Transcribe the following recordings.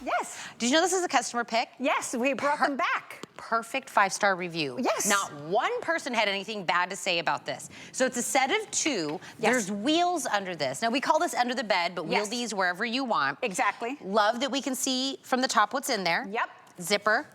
Yes. Did you know this is a customer pick? Yes, we brought them back. Perfect 5-star review. Yes. Not one person had anything bad to say about this. So it's a set of 2. Yes. There's wheels under this. Now we call this under the bed, but wheel these wherever you want. Exactly. Love that we can see from the top what's in there. Yep. Zipper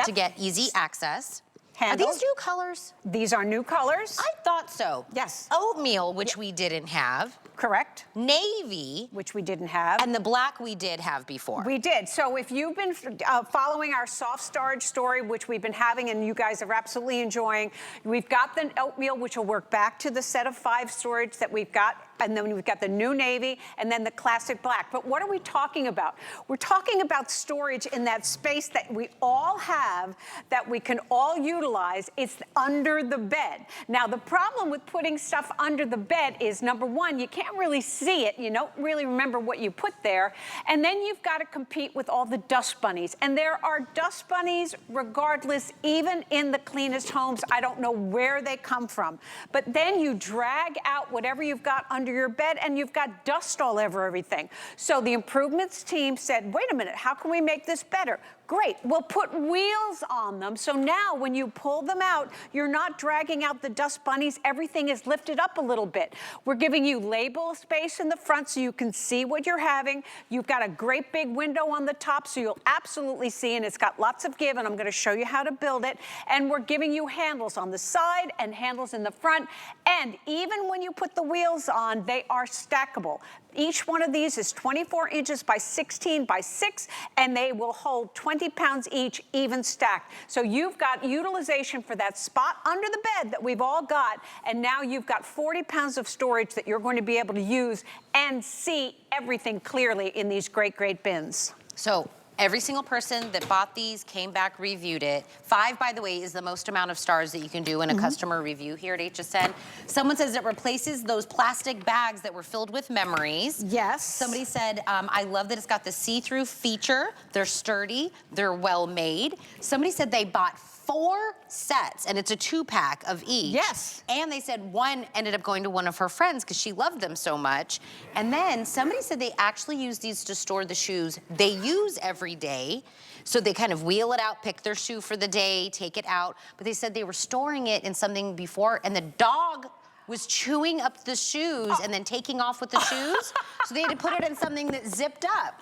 to get easy access. Handles. Are these new colors? These are new colors. I thought so. Yes. Oatmeal, which we didn't have. Correct. Navy. Which we didn't have. And the black we did have before. We did. So if you've been following our soft storage story, which we've been having and you guys are absolutely enjoying, we've got the oatmeal, which will work back to the set of 5 storage that we've got. And then we've got the new navy and then the classic black. But what are we talking about? We're talking about storage in that space that we all have, that we can all utilize. It's under the bed. Now, the problem with putting stuff under the bed is, number one, you can't really see it. You don't really remember what you put there. And then you've got to compete with all the dust bunnies. And there are dust bunnies regardless, even in the cleanest homes. I don't know where they come from. But then you drag out whatever you've got under your bed and you've got dust all over everything. So the improvements team said, wait a minute, how can we make this better? Great, we'll put wheels on them. So now when you pull them out, you're not dragging out the dust bunnies. Everything is lifted up a little bit. We're giving you label space in the front so you can see what you're having. You've got a great big window on the top so you'll absolutely see, and it's got lots of give, and I'm gonna show you how to build it. And we're giving you handles on the side and handles in the front. And even when you put the wheels on, they are stackable. Each one of these is 24 inches by 16 by 6, and they will hold 20 pounds each, even stacked. So you've got utilization for that spot under the bed that we've all got, and now you've got 40 pounds of storage that you're going to be able to use and see everything clearly in these great, great bins. So every single person that bought these came back, reviewed it. 5, by the way, is the most amount of stars that you can do in a customer review here at HSN. Someone says it replaces those plastic bags that were filled with memories. Yes. Somebody said, I love that it's got the see-through feature. They're sturdy, they're well made. Somebody said they bought 4 sets, and it's a 2-pack of each. Yes. And they said one ended up going to one of her friends because she loved them so much. And then somebody said they actually use these to store the shoes they use every day. So they kind of wheel it out, pick their shoe for the day, take it out. But they said they were storing it in something before, and the dog was chewing up the shoes and then taking off with the shoes. So they had to put it in something that zipped up.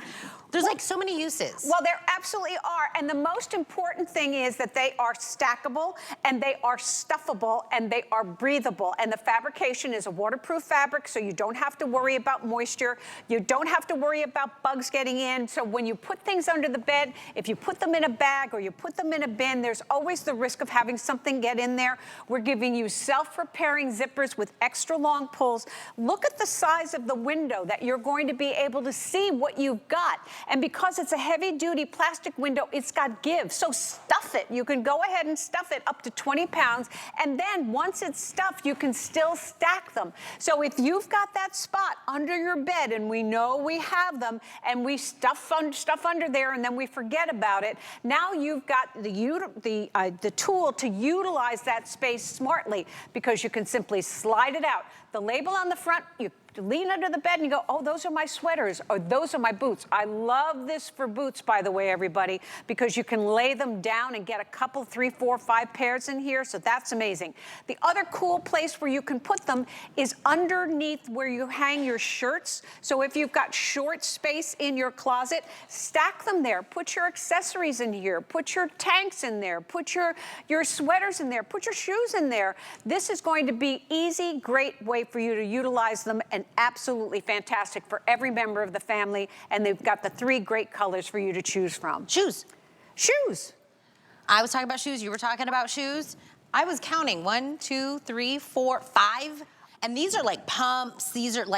There's like so many uses. Well, there absolutely are. And the most important thing is that they are stackable and they are stuffable and they are breathable. And the fabrication is a waterproof fabric, so you don't have to worry about moisture. You don't have to worry about bugs getting in. So when you put things under the bed, if you put them in a bag or you put them in a bin, there's always the risk of having something get in there. We're giving you self-repairing zippers with extra long pulls. Look at the size of the window that you're going to be able to see what you've got. And because it's a heavy-duty plastic window, it's got give. So stuff it. You can go ahead and stuff it up to 20 pounds. And then once it's stuffed, you can still stack them. So if you've got that spot under your bed, and we know we have them, and we stuff under there, and then we forget about it, now you've got the tool to utilize that space smartly, because you can simply slide it out. The label on the front, you lean under the bed and you go, oh, those are my sweaters, or those are my boots. I love this for boots, by the way, everybody, because you can lay them down and get a couple, 3, 4, 5 pairs in here, so that's amazing. The other cool place where you can put them is underneath where you hang your shirts. So if you've got short space in your closet, stack them there. Put your accessories in here. Put your tanks in there. Put your sweaters in there. Put your shoes in there. This is going to be easy, great way for you to utilize them, and absolutely fantastic for every member of the family. And they've got the 3 great colors for you to choose from. Shoes. Shoes. I was talking about shoes, you were talking about shoes. I was counting 1, 2, 3, 4, 5. And these are like pumps. These aren't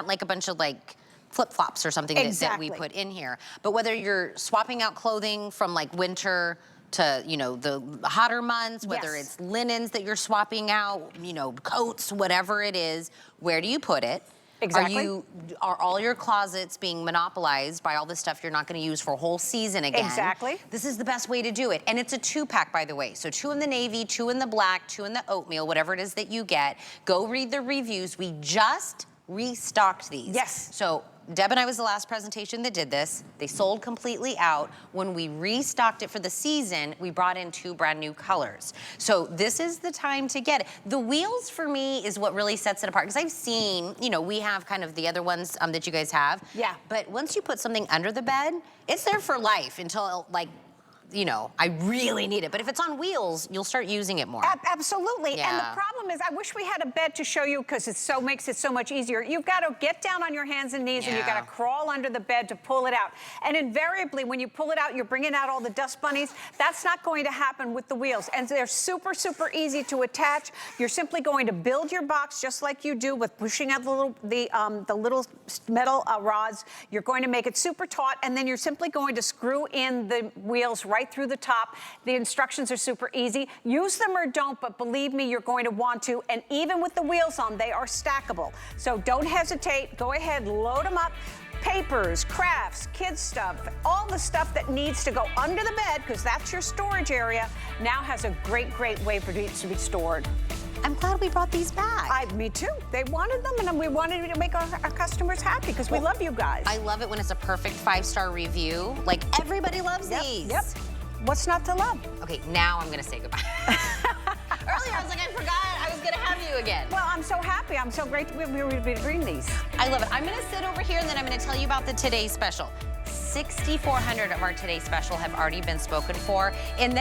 like a bunch of like flip-flops or something that we put in here. But whether you're swapping out clothing from like winter to, you know, the hotter months, whether it's linens that you're swapping out, you know, coats, whatever it is, where do you put it? Exactly. Are all your closets being monopolized by all the stuff you're not going to use for a whole season again? Exactly. This is the best way to do it. And it's a 2-pack, by the way. So 2 in the navy, 2 in the black, 2 in the oatmeal, whatever it is that you get. Go read the reviews. We just restocked these. Yes. So Deb and I was the last presentation that did this. They sold completely out. When we restocked it for the season, we brought in 2 brand new colors. So this is the time to get it. The wheels for me is what really sets it apart, because I've seen, you know, we have kind of the other ones that you guys have. Yeah. But once you put something under the bed, it's there for life until, like, you know, I really need it. But if it's on wheels, you'll start using it more. Absolutely. Yeah. And the problem is, I wish we had a bed to show you, because it makes it so much easier. You've got to get down on your hands and knees, and you've got to crawl under the bed to pull it out. And invariably, when you pull it out, you're bringing out all the dust bunnies. That's not going to happen with the wheels. And they're super, super easy to attach. You're simply going to build your box just like you do with pushing out the little metal rods. You're going to make it super taut, and then you're simply going to screw in the wheels right through the top. The instructions are super easy. Use them or don't, but believe me, you're going to want to. And even with the wheels on, they are stackable. So don't hesitate. Go ahead, load them up. Papers, crafts, kids stuff, all the stuff that needs to go under the bed, because that's your storage area, now has a great, great way for it to be stored. I'm glad we brought these back. Me too. They wanted them, and we wanted to make our customers happy, because we love you guys. I love it when it's a perfect 5-star review. Like, everybody loves these. Yep. What's not to love? Okay, now I'm gonna say goodbye. Earlier, I was like, I forgot I was gonna have you again. Well, I'm so happy. I'm so great we were doing these. I love it. I'm gonna sit over here, and then I'm gonna tell you about the Today Special. 6,400 of our Today Special have already been spoken for. In the